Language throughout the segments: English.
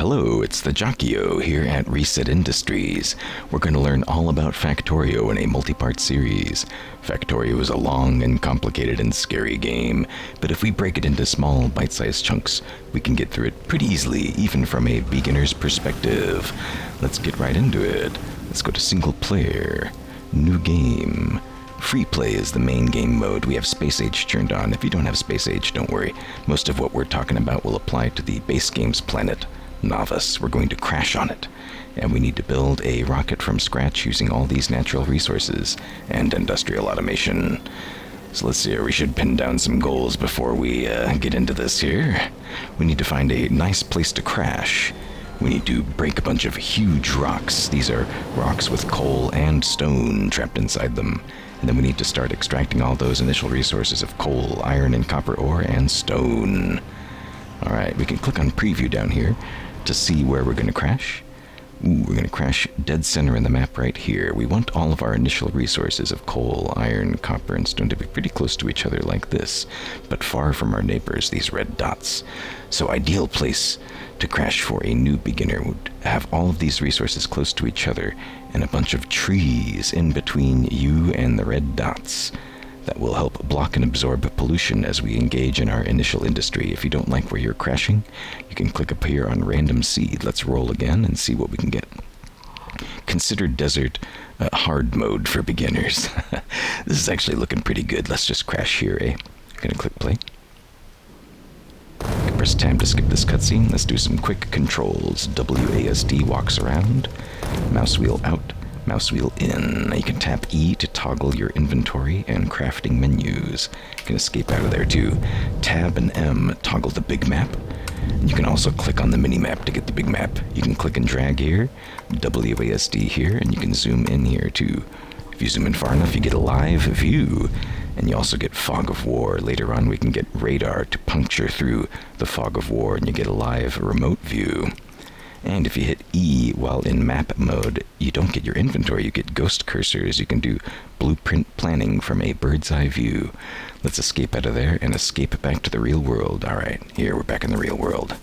Hello, it's the Jockio here at Reset Industries. We're going to learn all about Factorio in a multi-part series. Factorio is a long and complicated and scary game, but if we break it into small, bite-sized chunks, we can get through it pretty easily, even from a beginner's perspective. Let's get right into it. Let's go to single player, new game. Free play is the main game mode. We have Space Age turned on. If you don't have Space Age, don't worry. Most of what we're talking about will apply to the base game's planet, Novus. We're going to crash on it, and we need to build a rocket from scratch using all these natural resources and industrial automation. So let's see here. We should pin down some goals before we get into this here. We need to find a nice place to crash. We need to break a bunch of huge rocks. These are rocks with coal and stone trapped inside them. And then we need to start extracting all those initial resources of coal, iron, and copper ore, and stone. Alright, we can click on preview down here to see where we're going to crash. We're going to crash dead center in the map right here. We want all of our initial resources of coal, iron, copper, and stone to be pretty close to each other like this, but far from our neighbors, these red dots. So ideal place to crash for a new beginner would have all of these resources close to each other and a bunch of trees in between you and the red dots. That will help block and absorb pollution as we engage in our initial industry. If you don't like where you're crashing, you can click up here on random seed. Let's roll again and see what we can get. Consider desert hard mode for beginners. This is actually looking pretty good. Let's just crash here, eh? Gonna click play. Press tab to skip this cutscene. Let's do some quick controls. WASD walks around. Mouse wheel out. Mouse wheel in. Now you can tap E to toggle your inventory and crafting menus. You can escape out of there too. Tab and M toggle the big map. You can also click on the mini map to get the big map. You can click and drag here, WASD here, and you can zoom in here too. If you zoom in far enough, you get a live view. And you also get fog of war. Later on, we can get radar to puncture through the fog of war, and you get a live remote view. And if you hit E while in map mode, you don't get your inventory, you get ghost cursors. You can do blueprint planning from a bird's eye view. Let's escape out of there and escape back to the real world. Alright, here we're back in the real world.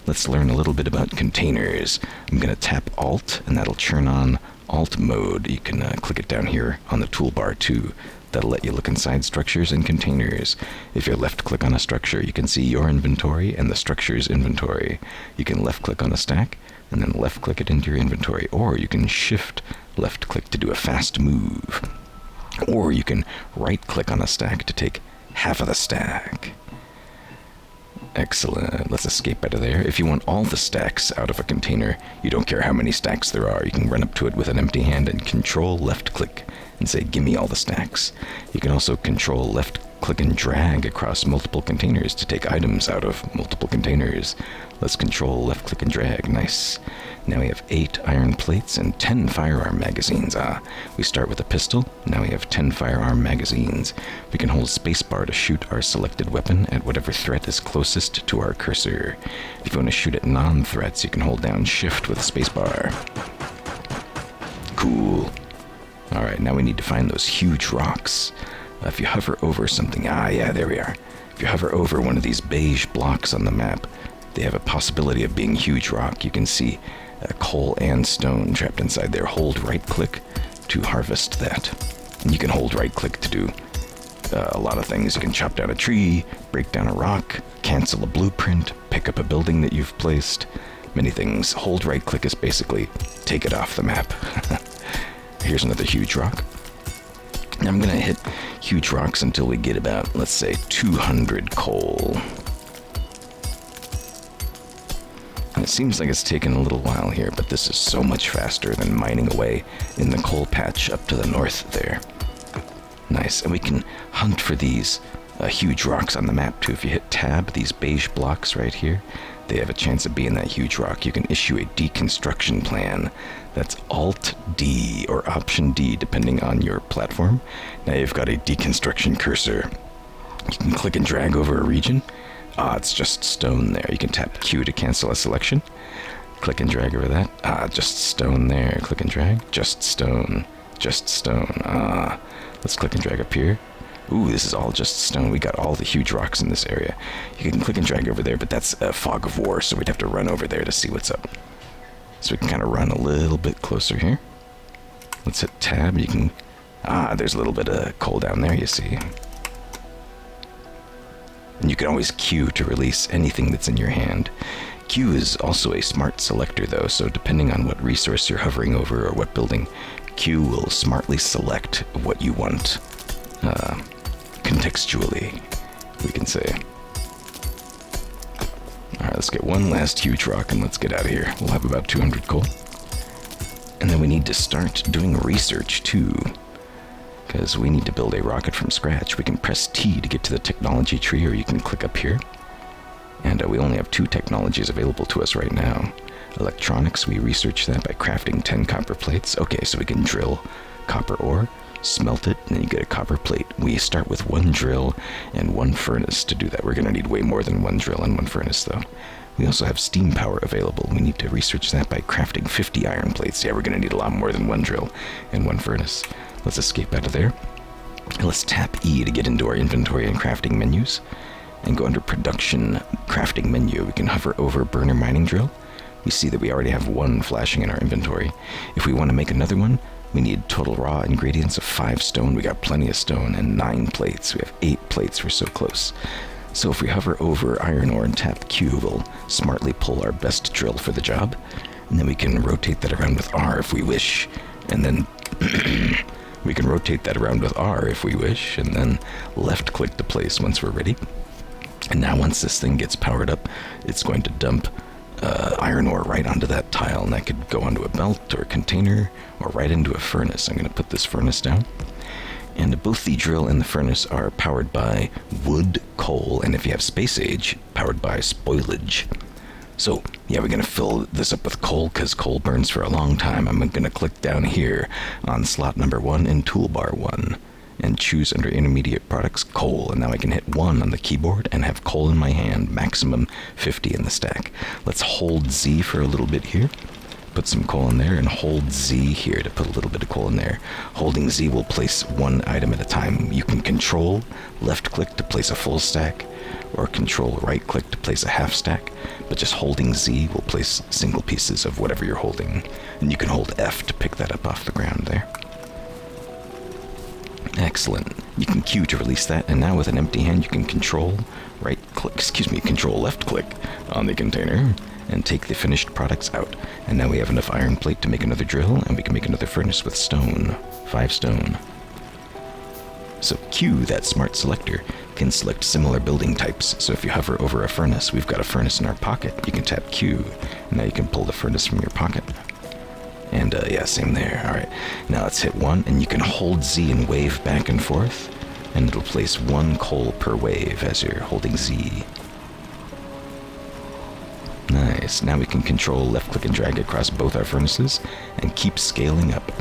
Let's learn a little bit about containers. I'm going to tap Alt, and that'll turn on Alt mode. You can click it down here on the toolbar too. That'll let you look inside structures and containers. If you left click on a structure, you can see your inventory and the structure's inventory. You can left click on a stack and then left click it into your inventory, or you can shift left click to do a fast move. Or you can right click on a stack to take half of the stack. Excellent. Let's escape out of there. If you want all the stacks out of a container, you don't care how many stacks there are. You can run up to it with an empty hand and control left click and say, give me all the stacks. You can also control left click and drag across multiple containers to take items out of multiple containers. Let's control left click and drag. Nice. Now we have 8 iron plates and 10 firearm magazines. We start with a pistol. Now we have 10 firearm magazines. We can hold spacebar to shoot our selected weapon at whatever threat is closest to our cursor. If you want to shoot at non-threats, you can hold down shift with spacebar. Cool. Alright, now we need to find those huge rocks. If you hover over something, yeah, there we are. If you hover over one of these beige blocks on the map, they have a possibility of being huge rock. You can see coal and stone trapped inside there. Hold right click to harvest that. And you can hold right click to do a lot of things. You can chop down a tree, break down a rock, cancel a blueprint, pick up a building that you've placed. Many things. Hold right click is basically take it off the map. Here's another huge rock. Now I'm going to hit huge rocks until we get about, let's say, 200 coal. And it seems like it's taken a little while here, but this is so much faster than mining away in the coal patch up to the north there. Nice. And we can hunt for these huge rocks on the map too. If you hit tab, these beige blocks right here, they have a chance of being that huge rock. You can issue a deconstruction plan. That's Alt-D or Option-D, depending on your platform. Now you've got a deconstruction cursor. You can click and drag over a region. It's just stone there. You can tap Q to cancel a selection. Click and drag over that. Just stone there. Click and drag. Just stone. Just stone. Let's click and drag up here. Ooh, this is all just stone. We got all the huge rocks in this area. You can click and drag over there, but that's a fog of war, so we'd have to run over there to see what's up. So we can kind of run a little bit closer here. Let's hit tab. You can... there's a little bit of coal down there, you see. And you can always Q to release anything that's in your hand. Q is also a smart selector, though, so depending on what resource you're hovering over or what building, Q will smartly select what you want. Contextually, we can say. Alright, let's get one last huge rock and let's get out of here. We'll have about 200 coal. And then we need to start doing research, too. Because we need to build a rocket from scratch. We can press T to get to the technology tree, or you can click up here. And we only have 2 technologies available to us right now. Electronics, we research that by crafting 10 copper plates. Okay, so we can drill copper ore, smelt it, and then you get a copper plate. We start with 1 drill and 1 furnace to do that. We're going to need way more than 1 drill and 1 furnace, though. We also have steam power available. We need to research that by crafting 50 iron plates. Yeah, we're going to need a lot more than 1 drill and 1 furnace. Let's escape out of there. And let's tap E to get into our inventory and crafting menus. And go under production crafting menu. We can hover over burner mining drill. We see that we already have 1 flashing in our inventory. If we want to make another one, we need total raw ingredients of 5 stone. We got plenty of stone and 9 plates. We have 8 plates. We're so close. So if we hover over iron ore and tap Q, we'll smartly pull our best drill for the job. And then we can rotate that around with R if we wish. And then we can rotate that around with R if we wish. And then left click to place once we're ready. And now once this thing gets powered up, it's going to dump iron ore right onto that tile, and that could go onto a belt or a container or right into a furnace. I'm going to put this furnace down. And both the drill and the furnace are powered by wood, coal, and if you have space age, powered by spoilage. So, yeah, we're going to fill this up with coal because coal burns for a long time. I'm going to click down here on slot number 1 in toolbar 1. And choose under intermediate products coal, and now I can hit 1 on the keyboard and have coal in my hand, maximum 50 in the stack. Let's hold Z for a little bit here, put some coal in there, and hold Z here to put a little bit of coal in there. Holding Z will place 1 item at a time. You can control left click to place a full stack, or control right click to place a half stack, but just holding Z will place single pieces of whatever you're holding, and you can hold F to pick that up off the ground there. Excellent. You can Q to release that, and now with an empty hand you can control left click on the container and take the finished products out. And now we have enough iron plate to make another drill, and we can make another furnace with stone. 5 stone. So Q, that smart selector, can select similar building types. So if you hover over a furnace, we've got a furnace in our pocket. You can tap Q, and now you can pull the furnace from your pocket. And yeah, same there. Alright, now let's hit 1, and you can hold Z and wave back and forth, and it'll place 1 coal per wave as you're holding Z. Nice. Now we can control left click and drag across both our furnaces and keep scaling up.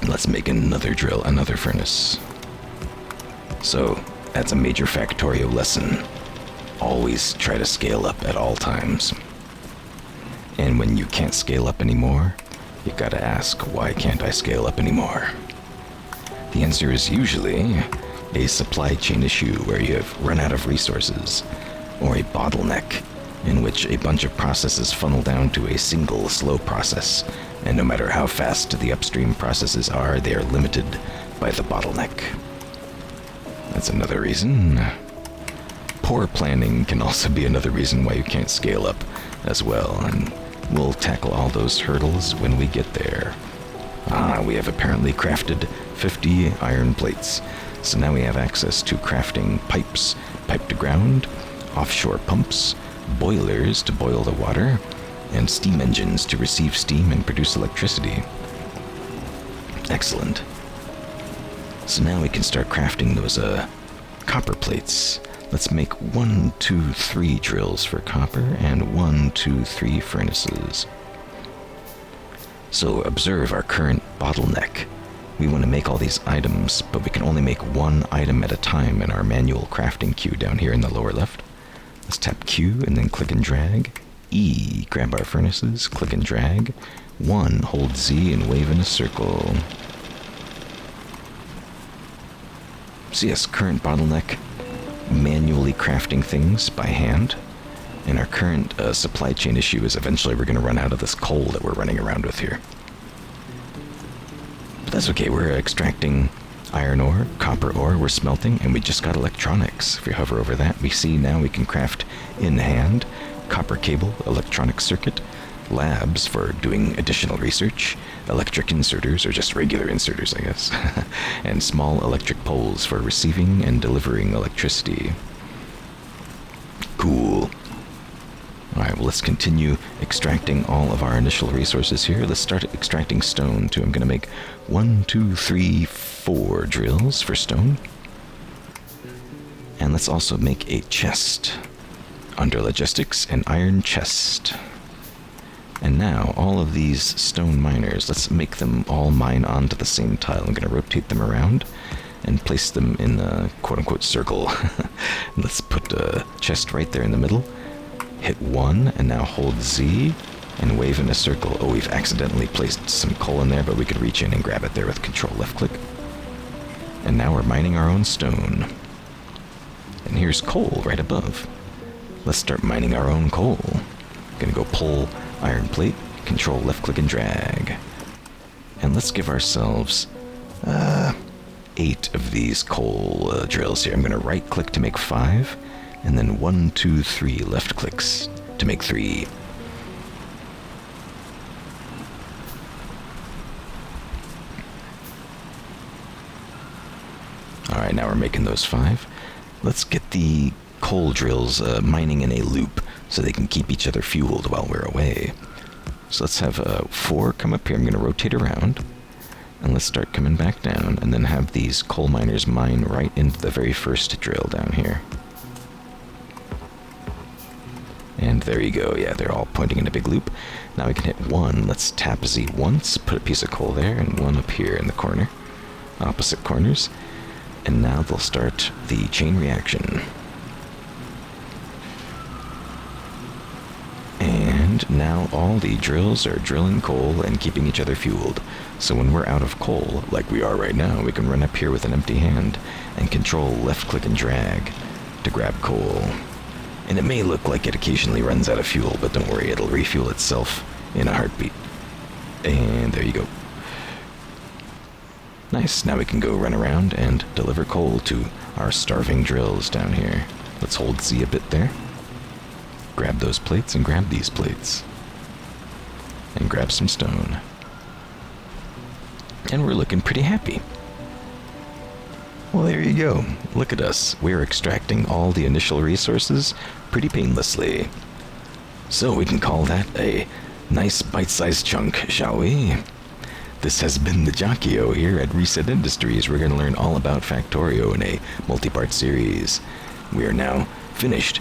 Let's make another drill, another furnace. So that's a major Factorio lesson. Always try to scale up at all times. And when you can't scale up anymore, you gotta ask, why can't I scale up anymore? The answer is usually a supply chain issue where you have run out of resources, or a bottleneck in which a bunch of processes funnel down to a single slow process, and no matter how fast the upstream processes are, they are limited by the bottleneck. That's another reason. Poor planning can also be another reason why you can't scale up as well, and we'll tackle all those hurdles when we get there. We have apparently crafted 50 iron plates, so now we have access to crafting pipes, pipe to ground, offshore pumps, boilers to boil the water, and steam engines to receive steam and produce electricity. Excellent. So now we can start crafting those copper plates. Let's make 1, 2, 3 drills for copper and 1, 2, 3 furnaces. So observe our current bottleneck. We want to make all these items, but we can only make 1 item at a time in our manual crafting queue down here in the lower left. Let's tap Q and then click and drag. E, grab our furnaces, click and drag. 1, hold Z and wave in a circle. So yes, current bottleneck, manually crafting things by hand. And our current supply chain issue is eventually we're going to run out of this coal that we're running around with here. But that's okay, we're extracting iron ore, copper ore, we're smelting, and we just got electronics. If we hover over that, we see now we can craft in hand copper cable, electronic circuit, labs for doing additional research, electric inserters, or just regular inserters, I guess, and small electric poles for receiving and delivering electricity. Cool. Alright, well, let's continue extracting all of our initial resources here. Let's start extracting stone, too. I'm going to make 1, 2, 3, 4 drills for stone. And let's also make a chest. Under logistics, an iron chest. And now, all of these stone miners, let's make them all mine onto the same tile. I'm going to rotate them around and place them in a quote-unquote circle. Let's put a chest right there in the middle. Hit 1, and now hold Z, and wave in a circle. Oh, we've accidentally placed some coal in there, but we could reach in and grab it there with Control left click. And now we're mining our own stone. And here's coal right above. Let's start mining our own coal. Gonna go pull iron plate, Control left click and drag. And let's give ourselves 8 of these coal drills here. I'm gonna right click to make 5. And then 1, 2, 3 left clicks to make 3. Alright, now we're making those 5. Let's get the coal drills mining in a loop so they can keep each other fueled while we're away. So let's have 4 come up here. I'm going to rotate around. And let's start coming back down and then have these coal miners mine right into the very first drill down here. And there you go, yeah, they're all pointing in a big loop. Now we can hit 1, let's tap Z once, put a piece of coal there, and 1 up here in the corner. Opposite corners. And now they'll start the chain reaction. And now all the drills are drilling coal and keeping each other fueled. So when we're out of coal, like we are right now, we can run up here with an empty hand and Control left click and drag to grab coal. And it may look like it occasionally runs out of fuel, but don't worry, it'll refuel itself in a heartbeat. And there you go. Nice, now we can go run around and deliver coal to our starving drills down here. Let's hold Z a bit there. Grab those plates and grab these plates. And grab some stone. And we're looking pretty happy. Well, there you go. Look at us. We're extracting all the initial resources pretty painlessly. So we can call that a nice bite-sized chunk, shall we? This has been the Jockio here at Reset Industries. We're going to learn all about Factorio in a multi-part series. We are now finished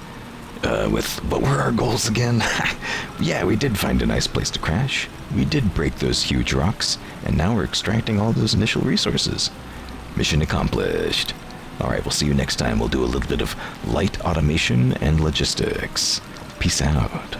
with, what were our goals again? Yeah, we did find a nice place to crash. We did break those huge rocks, and now we're extracting all those initial resources. Mission accomplished. Alright, we'll see you next time. We'll do a little bit of light automation and logistics. Peace out.